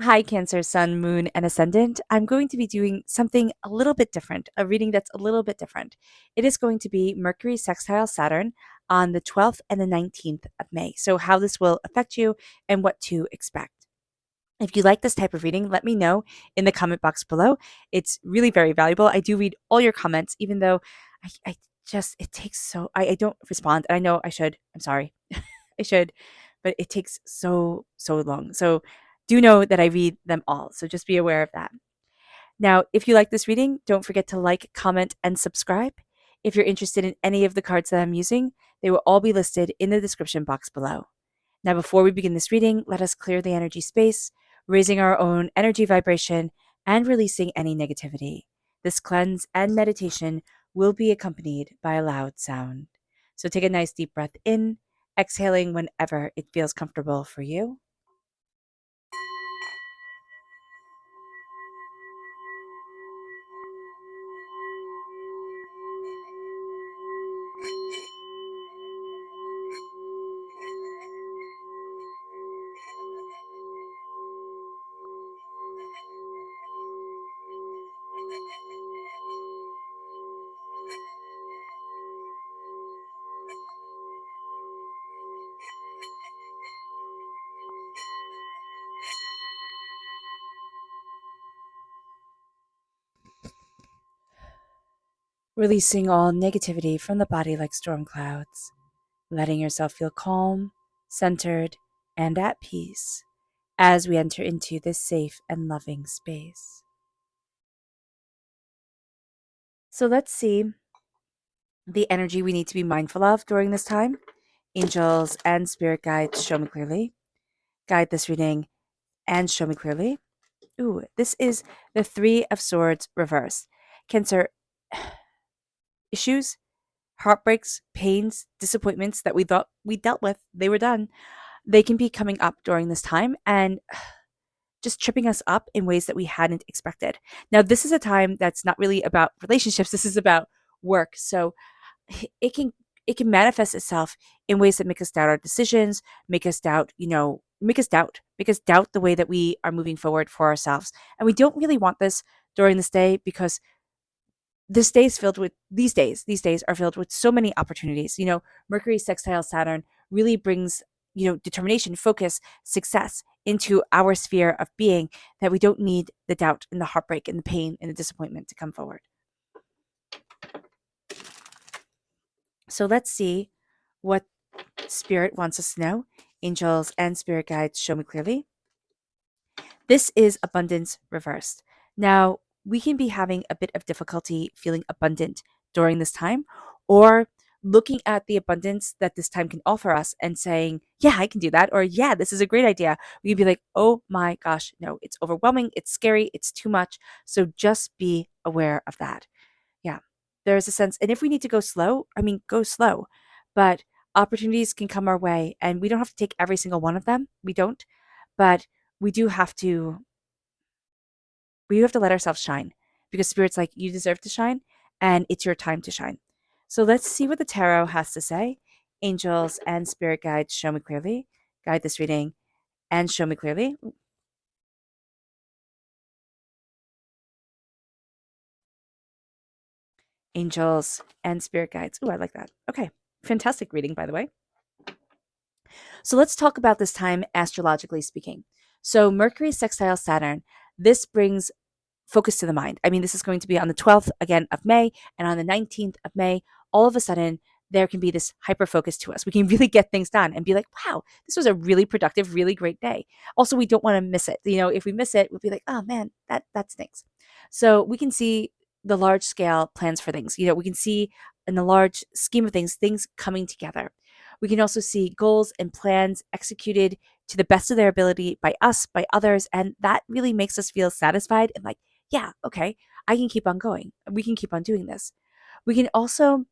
Hi, Cancer, Sun, Moon, and Ascendant. I'm going to be doing something a little bit different, a reading that's a little bit different. It is going to be Mercury sextile Saturn on the 12th and the 19th of May. So, how this will affect you and what to expect. If you like this type of reading, let me know in the comment box below. It's really very valuable. I do read all your comments, even though I just, it takes so, I don't respond. I know I should. I'm sorry. I should, but it takes so long. So do know that I read them all. So just be aware of that. Now, if you like this reading, don't forget to like, comment, and subscribe. If you're interested in any of the cards that I'm using, they will all be listed in the description box below. Now, before we begin this reading, let us clear the energy space, raising our own energy vibration and releasing any negativity. This cleanse and meditation will be accompanied by a loud sound. So take a nice deep breath in, exhaling whenever it feels comfortable for you. Releasing all negativity from the body like storm clouds, letting yourself feel calm, centered, and at peace as we enter into this safe and loving space. So let's see the energy we need to be mindful of during this time. Angels and spirit guides, show me clearly. Guide this reading and show me clearly. Ooh, this is the Three of Swords reversed. Cancer, issues, heartbreaks, pains, disappointments that we thought we dealt with, they were done. They can be coming up during this time and just tripping us up in ways that we hadn't expected. Now, this is a time that's not really about relationships. This is about work. So it can it can manifest itself in ways that make us doubt our decisions, make us doubt, make us doubt the way that we are moving forward for ourselves. And we don't really want this during this day because this day is filled with these days are filled with so many opportunities. Mercury sextile Saturn really brings, determination, focus, success into our sphere of being, that we don't need the doubt and the heartbreak and the pain and the disappointment to come forward. So let's see what spirit wants us to know. Angels and spirit guides, show me clearly. This is abundance reversed. Now, we can be having a bit of difficulty feeling abundant during this time, or looking at the abundance that this time can offer us and saying, yeah, I can do that, or yeah, this is a great idea. We can be like, oh my gosh, no, it's overwhelming, it's scary, it's too much. So just be aware of that. Yeah, there's a sense, and if we need to go slow, I mean, go slow, but opportunities can come our way, and we don't have to take every single one of them. We don't, but we do have to. We have to let ourselves shine, because spirit's like, you deserve to shine, and it's your time to shine. So let's see what the tarot has to say. Angels and spirit guides, show me clearly. Guide this reading and show me clearly. Angels and spirit guides. Ooh, I like that. Okay. Fantastic reading, by the way. So let's talk about this time astrologically speaking. So Mercury sextile Saturn, this brings focus to the mind. I mean, this is going to be on the 12th again of May, and on the 19th of May, all of a sudden there can be this hyper focus to us. We can really get things done and be like, wow, this was a really productive, really great day. Also, we don't want to miss it. If we miss it, we'll be like, oh man, that stinks. So we can see the large scale plans for things. We can see in the large scheme of things coming together. We can also see goals and plans executed to the best of their ability by us, by others, and that really makes us feel satisfied and like, yeah, okay, I can keep on going. We can keep on doing this. We can also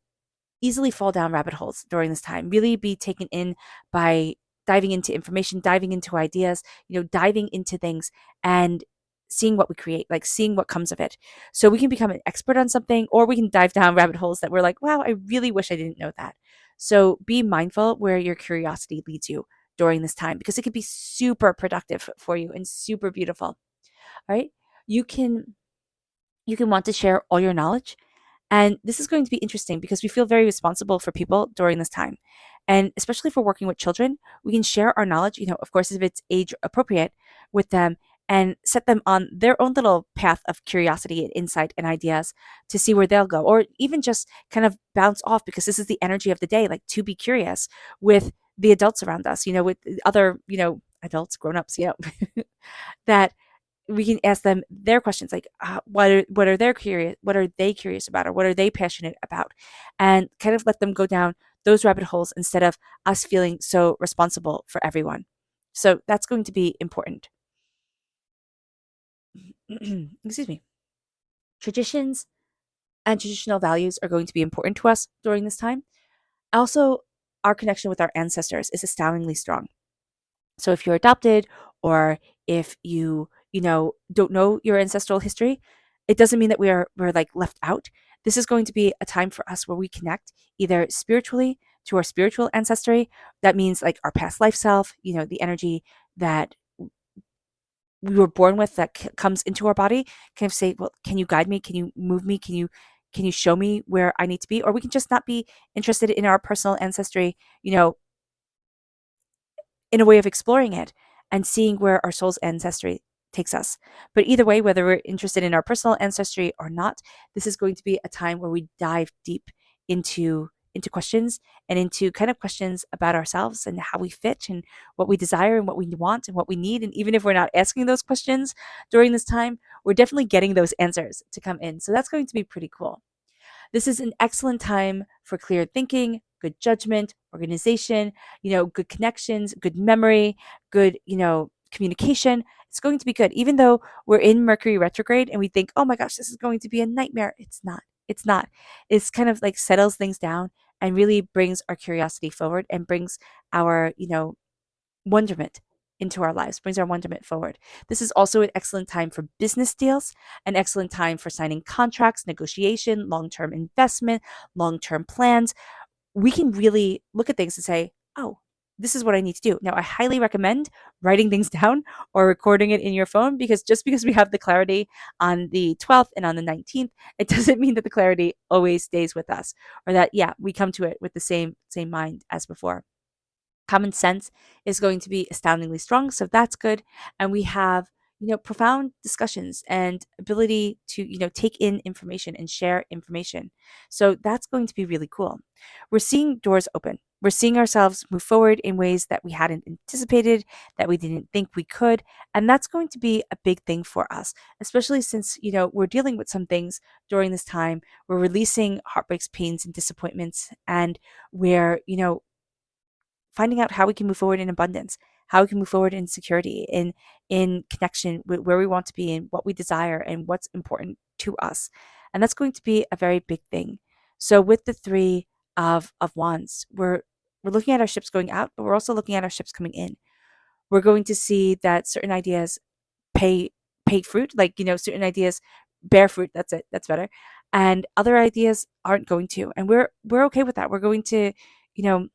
easily fall down rabbit holes during this time, really be taken in by diving into information, diving into ideas, diving into things and seeing what we create, like seeing what comes of it. So we can become an expert on something, or we can dive down rabbit holes that we're like, wow, I really wish I didn't know that. So be mindful where your curiosity leads you during this time, because it could be super productive for you and super beautiful. All right. You can want to share all your knowledge. And this is going to be interesting because we feel very responsible for people during this time. And especially for working with children, we can share our knowledge, of course, if it's age appropriate, with them, and set them on their own little path of curiosity and insight and ideas to see where they'll go, or even just kind of bounce off, because this is the energy of the day, like to be curious with the adults around us, with other, adults, grown-ups, that we can ask them their questions, like what are they curious about, or what are they passionate about, and kind of let them go down those rabbit holes instead of us feeling so responsible for everyone. So that's going to be important. Excuse me. Traditions and traditional values are going to be important to us during this time. Also, our connection with our ancestors is astoundingly strong. So if you're adopted, or if don't know your ancestral history, it doesn't mean that we're like left out. This is going to be a time for us where we connect either spiritually to our spiritual ancestry. That means like our past life self, the energy that we were born with that comes into our body. Kind of say, well, can you guide me? Can you move me? Can you show me where I need to be? Or we can just not be interested in our personal ancestry, in a way of exploring it and seeing where our soul's ancestry takes us. But either way, whether we're interested in our personal ancestry or not, this is going to be a time where we dive deep into questions, and into kind of questions about ourselves and how we fit and what we desire and what we want and what we need. And even if we're not asking those questions during this time, we're definitely getting those answers to come in. So that's going to be pretty cool. This is an excellent time for clear thinking, good judgment, organization, good connections, good memory, good, communication. It's going to be good. Even though we're in Mercury retrograde and we think, oh my gosh, this is going to be a nightmare. It's not. It's not. It's kind of like settles things down and really brings our curiosity forward, and brings our, wonderment into our lives, brings our wonderment forward. This is also an excellent time for business deals, an excellent time for signing contracts, negotiation, long term investment, long term plans. We can really look at things and say, oh, this is what I need to do. Now, I highly recommend writing things down or recording it in your phone, because just because we have the clarity on the 12th and on the 19th, it doesn't mean that the clarity always stays with us, or that, yeah, we come to it with the same mind as before. Common sense is going to be astoundingly strong, so that's good. And we have, profound discussions and ability to, take in information and share information. So that's going to be really cool. We're seeing doors open. We're seeing ourselves move forward in ways that we hadn't anticipated, that we didn't think we could. And that's going to be a big thing for us, especially since, we're dealing with some things during this time. We're releasing heartbreaks, pains, and disappointments. And we're, finding out how we can move forward in abundance, how we can move forward in security, in connection with where we want to be and what we desire and what's important to us. And that's going to be a very big thing. So with the three of wands, we're looking at our ships going out, but we're also looking at our ships coming in. We're going to see that certain ideas pay fruit, like, certain ideas bear fruit. That's it. That's better. And other ideas aren't going to. And we're okay with that. We're going to, you know,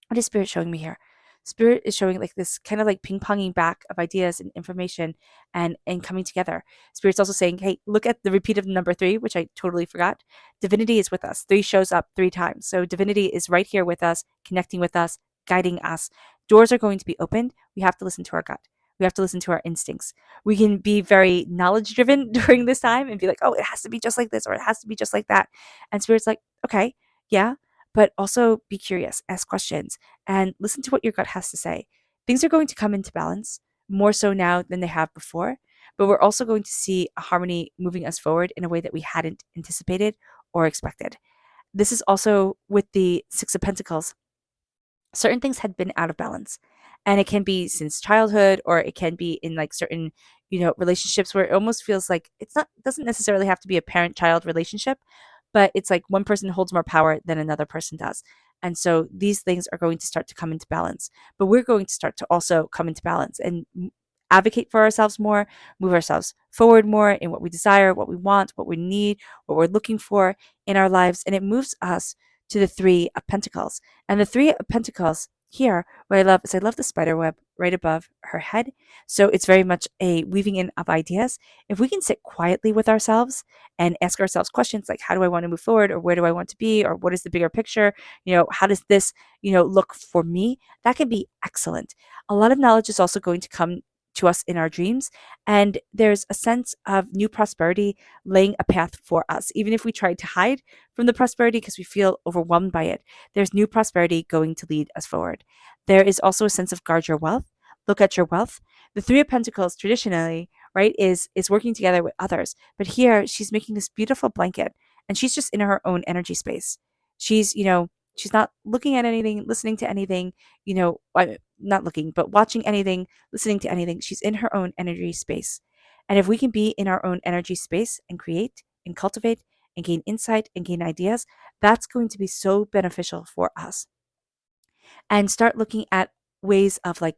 what is Spirit showing me here? Spirit is showing like this kind of like ping-ponging back of ideas and information, and coming together. Spirit's also saying, hey, look at the repeat of the number 3, which I totally forgot. Divinity is with us. 3 shows up 3 times. So divinity is right here with us, connecting with us, guiding us. Doors are going to be opened. We have to listen to our gut. We have to listen to our instincts. We can be very knowledge driven during this time and be like, oh, it has to be just like this, or it has to be just like that. And Spirit's like, okay, yeah, but also be curious, ask questions, and listen to what your gut has to say. Things are going to come into balance more so now than they have before, but we're also going to see a harmony moving us forward in a way that we hadn't anticipated or expected. This is also with the 6 of Pentacles. Certain things had been out of balance, and it can be since childhood, or it can be in like certain, relationships where it almost feels like it's not, doesn't necessarily have to be a parent child relationship, but it's like one person holds more power than another person does. And so these things are going to start to come into balance, but we're going to start to also come into balance and advocate for ourselves more, move ourselves forward more in what we desire, what we want, what we need, what we're looking for in our lives. And it moves us to the 3 of Pentacles. And the 3 of Pentacles here, what I love is I love the spider web right above her head. So it's very much a weaving in of ideas. If we can sit quietly with ourselves and ask ourselves questions like, how do I want to move forward? Or where do I want to be? Or what is the bigger picture? How does this, look for me? That can be excellent. A lot of knowledge is also going to come to us in our dreams. And there's a sense of new prosperity laying a path for us. Even if we try to hide from the prosperity because we feel overwhelmed by it, there's new prosperity going to lead us forward. There is also a sense of guard your wealth. Look at your wealth. The Three of Pentacles traditionally, right, is working together with others. But here she's making this beautiful blanket and she's just in her own energy space. She's not looking at anything, listening to anything, not looking, but watching anything, listening to anything. She's in her own energy space. And if we can be in our own energy space and create and cultivate and gain insight and gain ideas, that's going to be so beneficial for us. And start looking at ways of like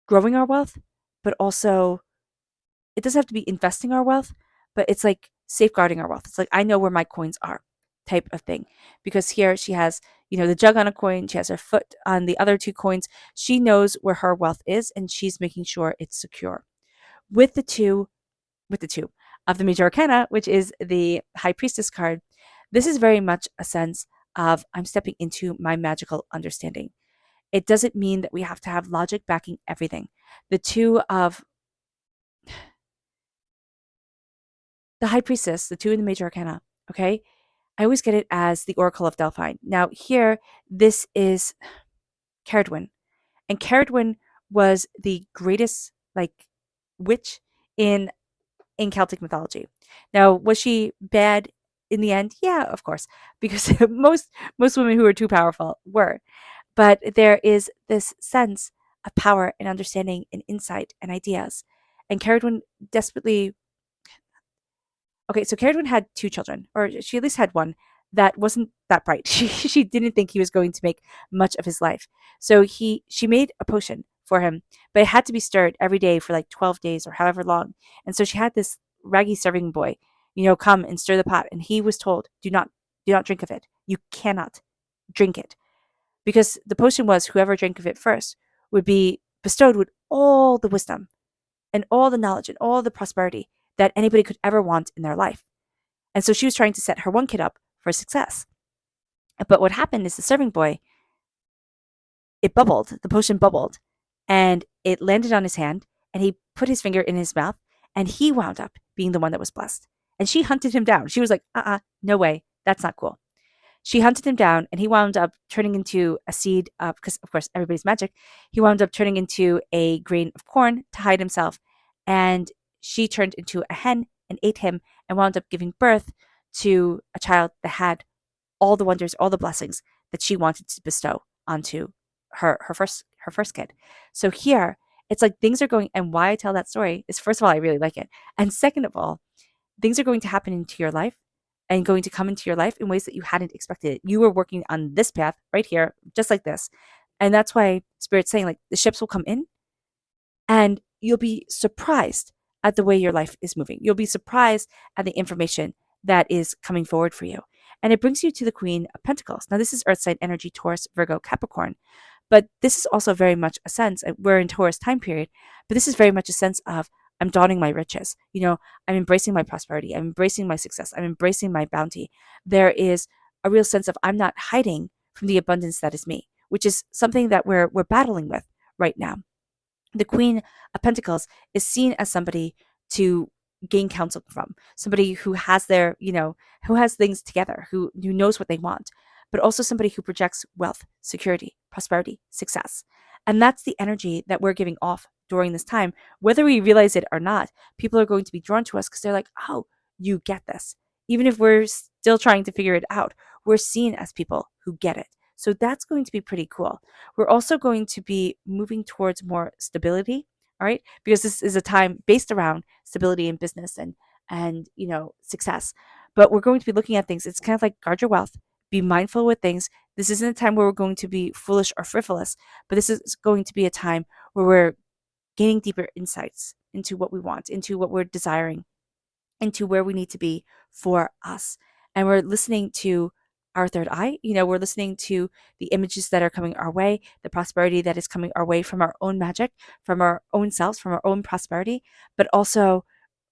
growing our wealth, but also it doesn't have to be investing our wealth, but it's like safeguarding our wealth. It's like I know where my coins are type of thing. Because here she has, the jug on a coin, she has her foot on the other two coins. She knows where her wealth is and she's making sure it's secure. With the two of the major arcana, which is the high priestess card, this is very much a sense of I'm stepping into my magical understanding. It doesn't mean that we have to have logic backing everything. The high priestess, the two in the major arcana, okay? I always get it as the Oracle of Delphi. Now, here, this is Caradwyn. And Caradwyn was the greatest, witch in Celtic mythology. Now, was she bad in the end? Yeah, of course, because most women who were too powerful were. But there is this sense of power and understanding and insight and ideas. And Caradwyn desperately Okay, so Caradwyn had two children, or she at least had one that wasn't that bright. She didn't think he was going to make much of his life. So she made a potion for him, but it had to be stirred every day for like 12 days or however long. And so she had this raggy serving boy, come and stir the pot. And he was told, do not drink of it. You cannot drink it. Because the potion was whoever drank of it first would be bestowed with all the wisdom and all the knowledge and all the prosperity that anybody could ever want in their life. And so she was trying to set her one kid up for success. But what happened is the serving boy, the potion bubbled, and it landed on his hand, and he put his finger in his mouth, and he wound up being the one that was blessed. And she hunted him down. She was like, no way, that's not cool. She hunted him down, and he wound up turning into a seed of, because of course everybody's magic, he wound up turning into a grain of corn to hide himself. And she turned into a hen and ate him and wound up giving birth to a child that had all the wonders, all the blessings that she wanted to bestow onto her first kid. So here, it's like things are going, and why I tell that story is, first of all, I really like it. And second of all, things are going to happen into your life and going to come into your life in ways that you hadn't expected. You were working on this path right here, just like this. And that's why Spirit's saying, like, the ships will come in and you'll be surprised at the way your life is moving. You'll be surprised at the information that is coming forward for you. And it brings you to the Queen of Pentacles. Now, this is Earth sign energy, Taurus, Virgo, Capricorn. But this is also very much a sense, we're in Taurus time period, but this is very much a sense of I'm donning my riches. I'm embracing my prosperity. I'm embracing my success. I'm embracing my bounty. There is a real sense of I'm not hiding from the abundance that is me, which is something that we're battling with right now. The Queen of Pentacles is seen as somebody to gain counsel from, somebody who has who has things together, who knows what they want, but also somebody who projects wealth, security, prosperity, success. And that's the energy that we're giving off during this time. Whether we realize it or not, people are going to be drawn to us because they're like, oh, you get this. Even if we're still trying to figure it out, we're seen as people who get it. So that's going to be pretty cool. We're also going to be moving towards more stability, all right? Because this is a time based around stability in business and success. But we're going to be looking at things. It's kind of like guard your wealth, be mindful with things. This isn't a time where we're going to be foolish or frivolous, but this is going to be a time where we're gaining deeper insights into what we want, into what we're desiring, into where we need to be for us. And we're listening to our third eye. We're listening to the images that are coming our way, the prosperity that is coming our way from our own magic, from our own selves, from our own prosperity, but also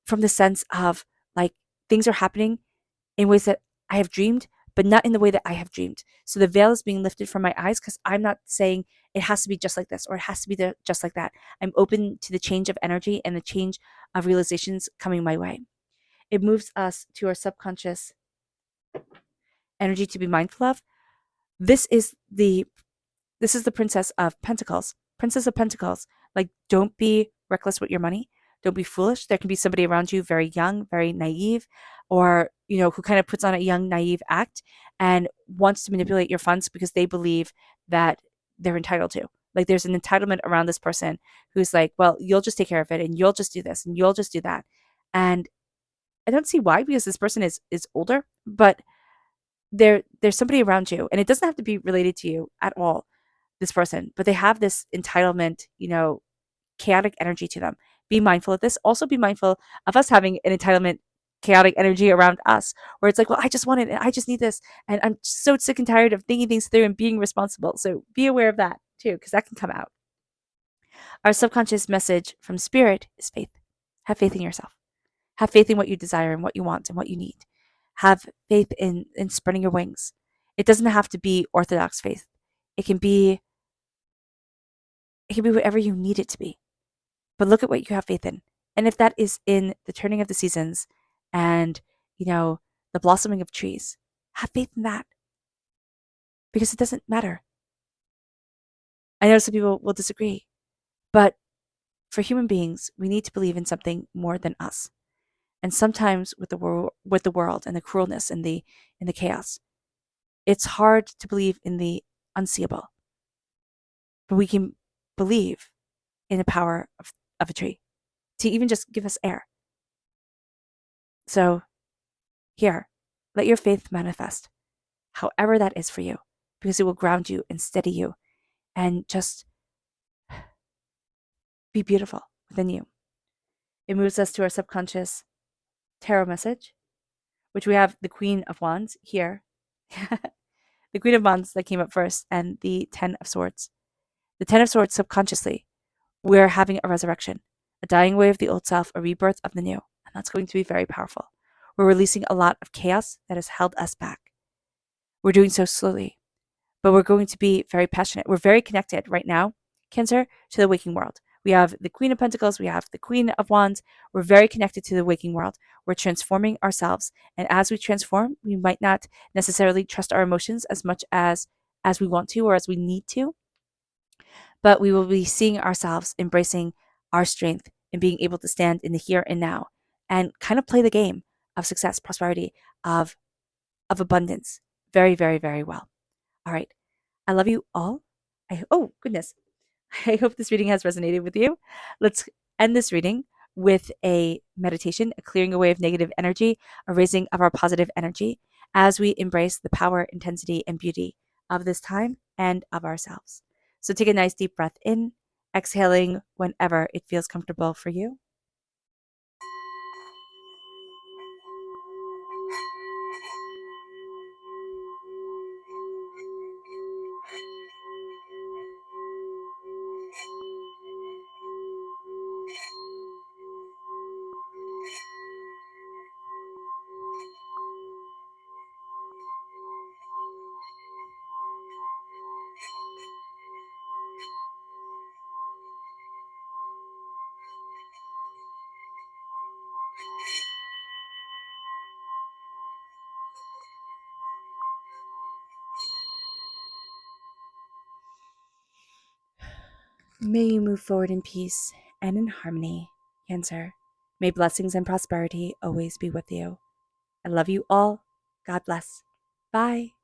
from the sense of like things are happening in ways that I have dreamed, but not in the way that I have dreamed. So the veil is being lifted from my eyes because I'm not saying it has to be just like this or it has to be just like that. I'm open to the change of energy and the change of realizations coming my way. It moves us to our subconscious energy to be mindful of. This is the Princess of Pentacles. Princess of Pentacles. Like, don't be reckless with your money. Don't be foolish. There can be somebody around you very young, very naive, or, who kind of puts on a young, naive act and wants to manipulate your funds because they believe that they're entitled to. Like, there's an entitlement around this person who's like, well, you'll just take care of it and you'll just do this and you'll just do that. And I don't see why, because this person is older, but there's somebody around you, and it doesn't have to be related to you at all, this person, but they have this entitlement, chaotic energy to them. Be mindful of this. Also be mindful of us having an entitlement, chaotic energy around us, where it's like, well, I just want it and I just need this. And I'm so sick and tired of thinking things through and being responsible. So be aware of that too, because that can come out. Our subconscious message from spirit is faith. Have faith in yourself. Have faith in what you desire and what you want and what you need. Have faith in spreading your wings. It doesn't have to be orthodox faith. It can be whatever you need it to be. But look at what you have faith in. And if that is in the turning of the seasons and, the blossoming of trees, have faith in that. Because it doesn't matter. I know some people will disagree, but for human beings, we need to believe in something more than us. And sometimes with the world and the cruelness and the chaos, it's hard to believe in the unseeable. But we can believe in the power of a tree to even just give us air. So here, let your faith manifest, however that is for you, because it will ground you and steady you and just be beautiful within you. It moves us to our subconscious tarot message, which we have the Queen of Wands here. The Queen of Wands that came up first, and the Ten of Swords. The Ten of Swords, subconsciously, we're having a resurrection, a dying away of the old self, a rebirth of the new. And that's going to be very powerful. We're releasing a lot of chaos that has held us back. We're doing so slowly, but we're going to be very passionate. We're very connected right now, Cancer, to the waking world. We have the Queen of Pentacles, we have the Queen of Wands. We're very connected to the waking world. We're transforming ourselves. And as we transform, we might not necessarily trust our emotions as much as we want to or as we need to. But we will be seeing ourselves embracing our strength and being able to stand in the here and now and kind of play the game of success, prosperity, of abundance very, very, very well. All right. I love you all. Oh, goodness. I hope this reading has resonated with you. Let's end this reading with a meditation, a clearing away of negative energy, a raising of our positive energy as we embrace the power, intensity, and beauty of this time and of ourselves. So take a nice deep breath in, exhaling whenever it feels comfortable for you. May you move forward in peace and in harmony, Cancer. May blessings and prosperity always be with you. I love you all. God bless. Bye.